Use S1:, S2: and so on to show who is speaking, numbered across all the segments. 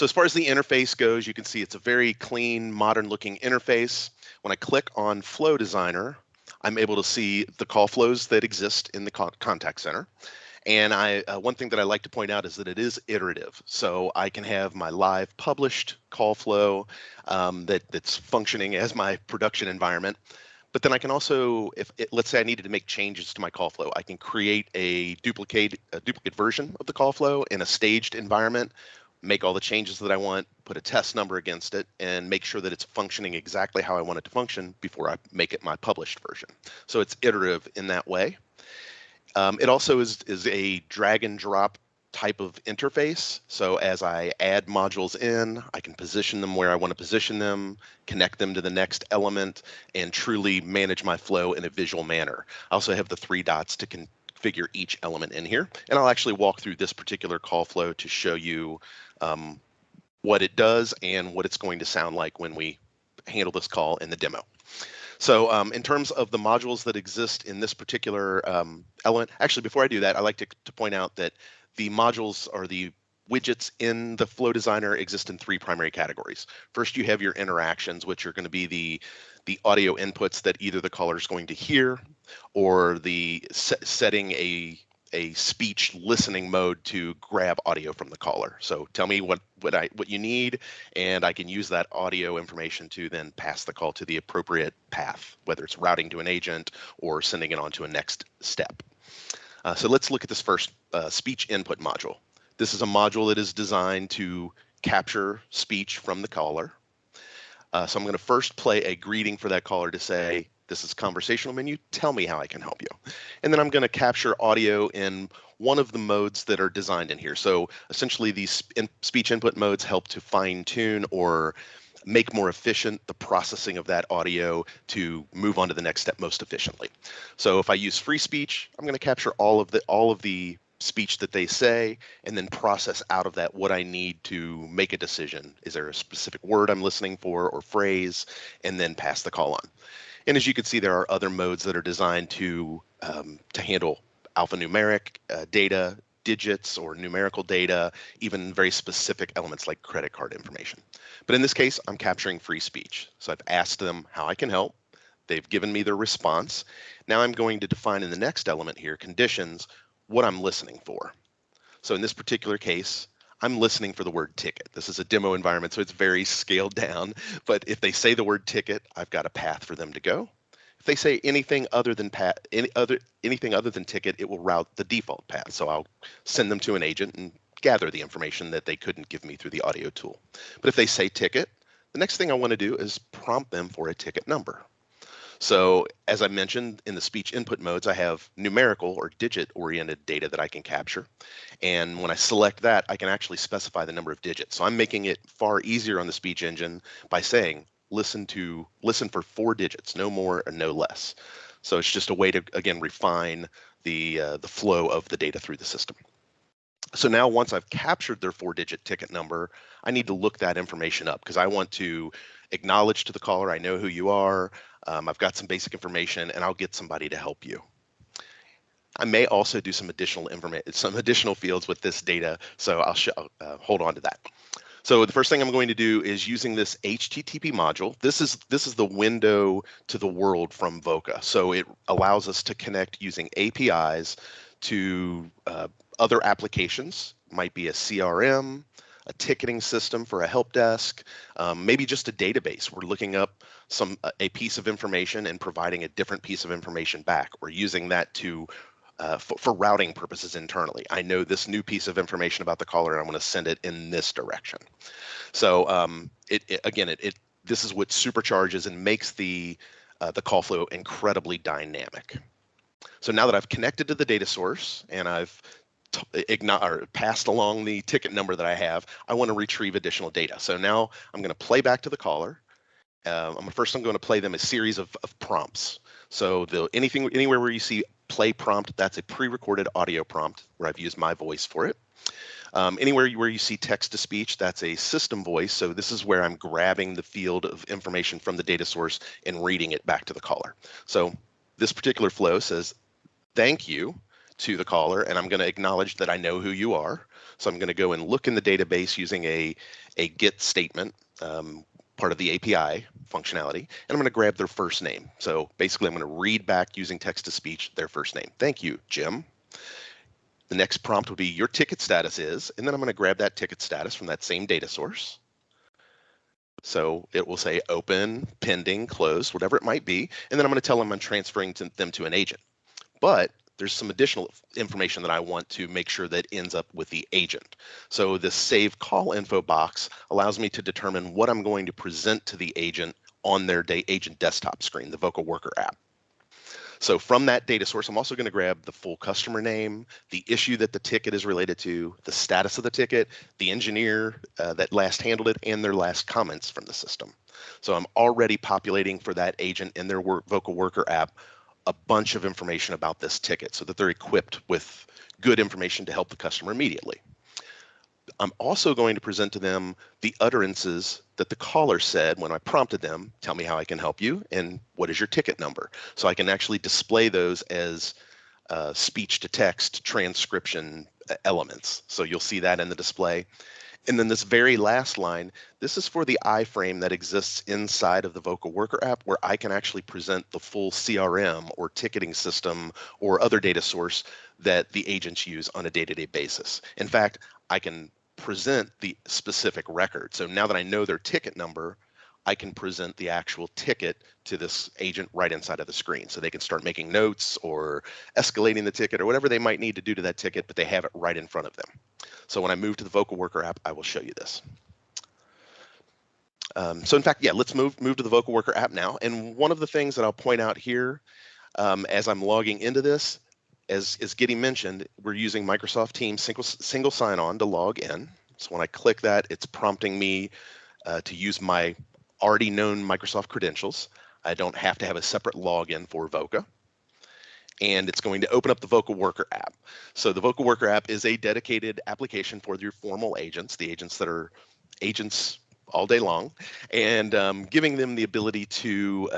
S1: So as far as the interface goes, you can see it's a very clean, modern-looking interface. When I click on Flow Designer, I'm able to see the call flows that exist in the contact center. And one thing that I like to point out is that it is iterative. So I can have my live published call flow that's functioning as my production environment. But then I can also, let's say I needed to make changes to my call flow, I can create a duplicate version of the call flow in a staged environment, make all the changes that I want, put a test number against it, and make sure that it's functioning exactly how I want it to function before I make it my published version. So it's iterative in that way. It also is a drag and drop type of interface. So as I add modules in, I can position them where I want to position them, connect them to the next element, and truly manage my flow in a visual manner. I also have the 3 dots to configure each element in here. And I'll actually walk through this particular call flow to show you what it does and what it's going to sound like when we handle this call in the demo. So in terms of the modules that exist in this particular element, actually, before I do that, I like to point out that the modules or the widgets in the Flow Designer exist in 3 primary categories. First, you have your interactions, which are going to be the audio inputs that either the caller is going to hear, or the setting a speech listening mode to grab audio from the caller. So tell me what you need, and I can use that audio information to then pass the call to the appropriate path, whether it's routing to an agent or sending it on to a next step. So let's look at this first speech input module. This is a module that is designed to capture speech from the caller. So I'm going to first play a greeting for that caller to say, "This is conversational menu. Tell me how I can help you." And then I'm going to capture audio in one of the modes that are designed in here. So essentially, these speech input modes help to fine tune or make more efficient the processing of that audio to move on to the next step most efficiently. So if I use free speech, I'm going to capture all of the speech that they say, and then process out of that what I need to make a decision. Is there a specific word I'm listening for or phrase, and then pass the call on. And as you can see, there are other modes that are designed to handle alphanumeric data, digits or numerical data, even very specific elements like credit card information. But in this case, I'm capturing free speech. So I've asked them how I can help. They've given me their response. Now I'm going to define in the next element here, conditions, what I'm listening for. So in this particular case, I'm listening for the word ticket. This is a demo environment, so it's very scaled down. But if they say the word ticket, I've got a path for them to go. If they say anything other than anything other than ticket, it will route the default path. So I'll send them to an agent and gather the information that they couldn't give me through the audio tool. But if they say ticket, the next thing I want to do is prompt them for a ticket number. So as I mentioned, in the speech input modes, I have numerical or digit-oriented data that I can capture. And when I select that, I can actually specify the number of digits. So I'm making it far easier on the speech engine by saying, listen for 4 digits, no more and no less. So it's just a way to, again, refine the flow of the data through the system. So now once I've captured their 4-digit ticket number, I need to look that information up because I want to acknowledge to the caller, I know who you are, I've got some basic information, and I'll get somebody to help you. I may also do some additional fields with this data, so I'll hold on to that. So the first thing I'm going to do is using this HTTP module. This is the window to the world from Voca. So it allows us to connect using APIs to other applications. Might be a CRM, a ticketing system for a help desk, maybe just a database. We're looking up a piece of information and providing a different piece of information back. We're using that to for routing purposes internally. I know this new piece of information about the caller, and I want to send it in this direction. So this is what supercharges and makes the call flow incredibly dynamic. So now that I've connected to the data source and I've passed along the ticket number that I have, I want to retrieve additional data. So now I'm going to play back to the caller. First, I'm going to play them a series of prompts. So anywhere where you see play prompt, that's a pre-recorded audio prompt where I've used my voice for it. Anywhere where you see text to speech, that's a system voice. So this is where I'm grabbing the field of information from the data source and reading it back to the caller. So this particular flow says, thank you to the caller, and I'm going to acknowledge that I know who you are. So I'm going to go and look in the database using a get statement, part of the API functionality, and I'm going to grab their first name. So basically, I'm going to read back using text-to-speech their first name. Thank you, Jim. The next prompt would be your ticket status is, and then I'm going to grab that ticket status from that same data source. So it will say open, pending, closed, whatever it might be, and then I'm going to tell them I'm transferring them to an agent. But there's some additional information that I want to make sure that ends up with the agent. So this save call info box allows me to determine what I'm going to present to the agent on their agent desktop screen, the Voca Worker app. So from that data source, I'm also going to grab the full customer name, the issue that the ticket is related to, the status of the ticket, the engineer that last handled it, and their last comments from the system. So I'm already populating for that agent in their Voca Worker app a bunch of information about this ticket so that they're equipped with good information to help the customer immediately. I'm also going to present to them the utterances that the caller said when I prompted them, tell me how I can help you, and what is your ticket number? So I can actually display those as speech to text transcription elements. So you'll see that in the display. And then this very last line, this is for the iframe that exists inside of the Voca Worker app where I can actually present the full CRM or ticketing system or other data source that the agents use on a day-to-day basis. In fact, I can present the specific record. So now that I know their ticket number, I can present the actual ticket to this agent right inside of the screen. So they can start making notes or escalating the ticket or whatever they might need to do to that ticket, but they have it right in front of them. So when I move to the Voca Worker app, I will show you this. So in fact, yeah, let's move to the Voca Worker app now. And one of the things that I'll point out here as I'm logging into this, as Giddy mentioned, we're using Microsoft Teams single sign-on to log in. So when I click that, it's prompting me to use my already known Microsoft credentials. I don't have to have a separate login for Voca. And it's going to open up the Voca Worker app. So the Voca Worker app is a dedicated application for your formal agents, the agents that are agents all day long, and giving them the ability to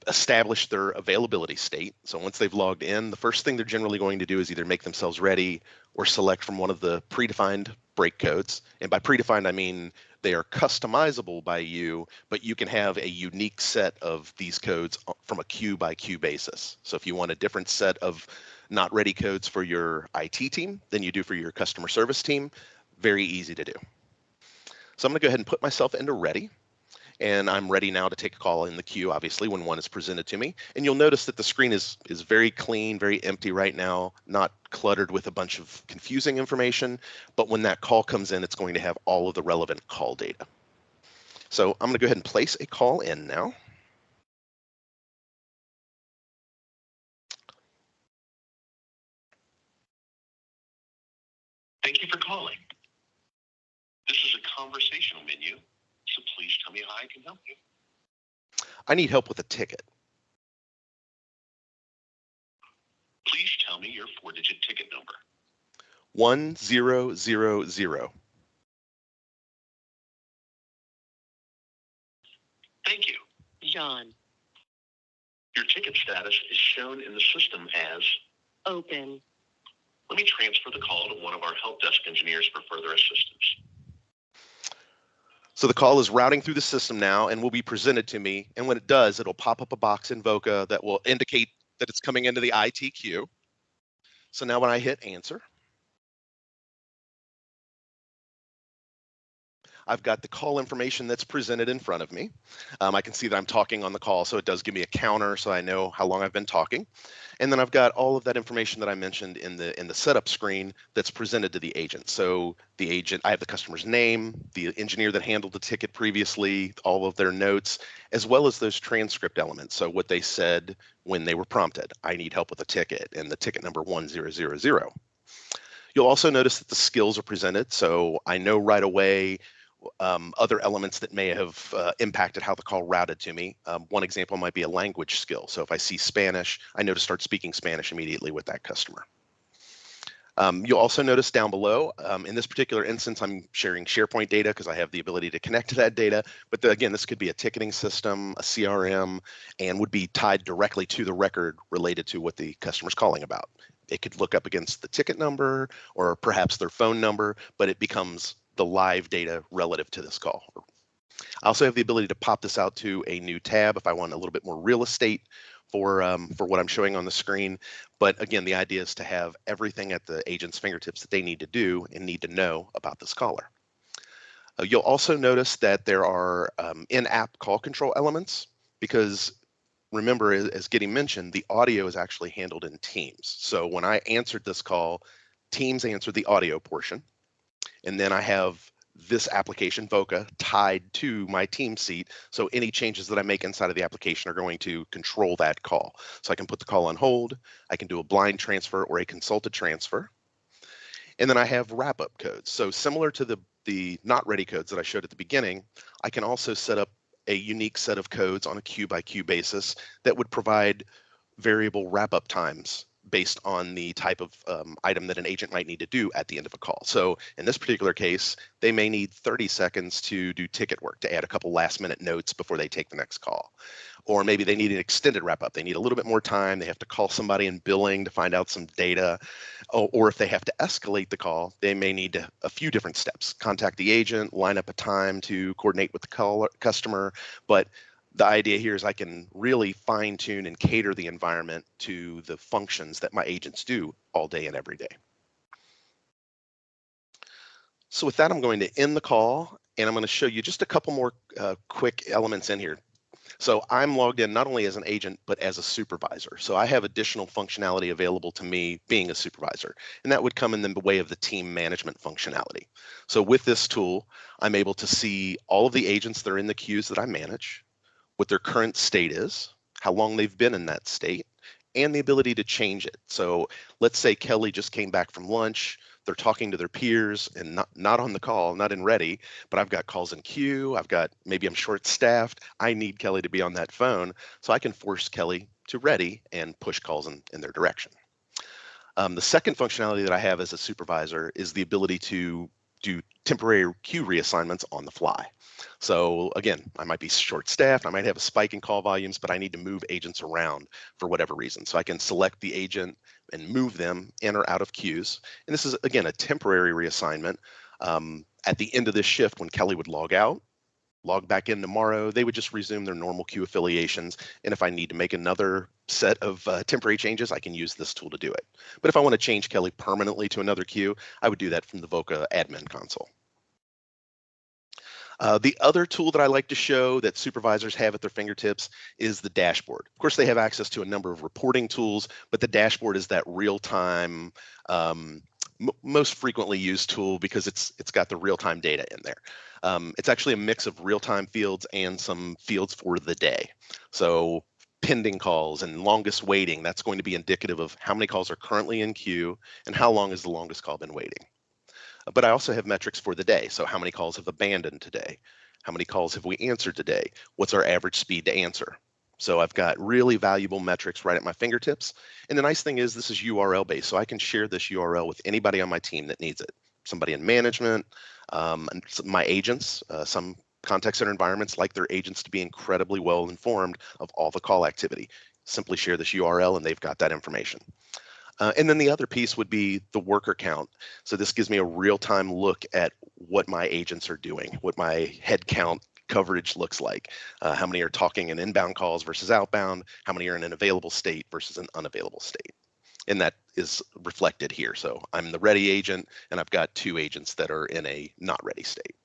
S1: establish their availability state. So once they've logged in, the first thing they're generally going to do is either make themselves ready or select from one of the predefined break codes. And by predefined, I mean they are customizable by you, but you can have a unique set of these codes from a queue by queue basis. So if you want a different set of not ready codes for your IT team than you do for your customer service team, very easy to do. So I'm going to go ahead and put myself into ready. And I'm ready now to take a call in the queue, obviously, when one is presented to me. And you'll notice that the screen is very clean, very empty right now, not cluttered with a bunch of confusing information. But when that call comes in, it's going to have all of the relevant call data. So I'm going to go ahead and place a call in now.
S2: Thank you for calling. This is a conversational menu, so please tell me how I can help you.
S1: I need help with a ticket.
S2: Please tell me your 4-digit ticket number.
S1: 1000.
S2: Thank you.
S3: John.
S2: Your ticket status is shown in the system as
S3: Open.
S2: Let me transfer the call to one of our help desk engineers for further assistance.
S1: So the call is routing through the system now and will be presented to me. And when it does, it'll pop up a box in Voca that will indicate that it's coming into the IT queue. So now when I hit answer, I've got the call information that's presented in front of me. I can see that I'm talking on the call, so it does give me a counter so I know how long I've been talking. And then I've got all of that information that I mentioned in the setup screen that's presented to the agent. So the agent, I have the customer's name, the engineer that handled the ticket previously, all of their notes, as well as those transcript elements. So what they said when they were prompted, I need help with a ticket, and the ticket number 1000. You'll also notice that the skills are presented. So I know right away other elements that may have impacted how the call routed to me. One example might be a language skill. So if I see Spanish, I know to start speaking Spanish immediately with that customer. You'll also notice down below, in this particular instance, I'm sharing SharePoint data because I have the ability to connect to that data. But again, this could be a ticketing system, a CRM, and would be tied directly to the record related to what the customer's calling about. It could look up against the ticket number or perhaps their phone number, but it becomes the live data relative to this call. I also have the ability to pop this out to a new tab if I want a little bit more real estate for what I'm showing on the screen. But again, the idea is to have everything at the agent's fingertips that they need to do and need to know about this caller. You'll also notice that there are in-app call control elements because remember, as getting mentioned, the audio is actually handled in Teams. So when I answered this call, Teams answered the audio portion. And then I have this application, Voca, tied to my Teams seat. So any changes that I make inside of the application are going to control that call. So I can put the call on hold. I can do a blind transfer or a consulted transfer. And then I have wrap-up codes. So similar to the not ready codes that I showed at the beginning, I can also set up a unique set of codes on a queue by queue basis that would provide variable wrap-up times based on the type of item that an agent might need to do at the end of a call. So in this particular case, they may need 30 seconds to do ticket work, to add a couple last minute notes before they take the next call. Or maybe they need an extended wrap up. They need a little bit more time. They have to call somebody in billing to find out some data. Or if they have to escalate the call, they may need a few different steps. Contact the agent, line up a time to coordinate with the customer. But the idea here is I can really fine tune and cater the environment to the functions that my agents do all day and every day. So with that, I'm going to end the call and I'm going to show you just a couple more quick elements in here. So I'm logged in not only as an agent, but as a supervisor. So I have additional functionality available to me being a supervisor, and that would come in the way of the team management functionality. So with this tool, I'm able to see all of the agents that are in the queues that I manage, what their current state is, how long they've been in that state, and the ability to change it. So let's say Kelly just came back from lunch, they're talking to their peers and not on the call, not in ready, but I've got calls in queue, maybe I'm short staffed, I need Kelly to be on that phone, so I can force Kelly to ready and push calls in their direction. The second functionality that I have as a supervisor is the ability to do temporary queue reassignments on the fly. So again, I might be short-staffed, I might have a spike in call volumes, but I need to move agents around for whatever reason. So I can select the agent and move them in or out of queues. And this is, again, a temporary reassignment. At the end of this shift, when Kelly would log out, log back in tomorrow, they would just resume their normal queue affiliations. And if I need to make another set of temporary changes, I can use this tool to do it. But if I want to change Kelly permanently to another queue, I would do that from the Voca admin console. The other tool that I like to show that supervisors have at their fingertips is the dashboard. Of course, they have access to a number of reporting tools, but the dashboard is that real-time, most frequently used tool because it's got the real-time data in there. It's actually a mix of real-time fields and some fields for the day. So pending calls and longest waiting, that's going to be indicative of how many calls are currently in queue and how long has the longest call been waiting. But I also have metrics for the day. So how many calls have abandoned today? How many calls have we answered today? What's our average speed to answer? So I've got really valuable metrics right at my fingertips. And the nice thing is this is URL based. So I can share this URL with anybody on my team that needs it. Somebody in management, and my agents, some contact center environments like their agents to be incredibly well informed of all the call activity. Simply share this URL and they've got that information. And then the other piece would be the worker count. So this gives me a real-time look at what my agents are doing, what my head count coverage looks like, how many are talking in inbound calls versus outbound, how many are in an available state versus an unavailable state. And that is reflected here. So I'm the ready agent, and I've got 2 agents that are in a not ready state.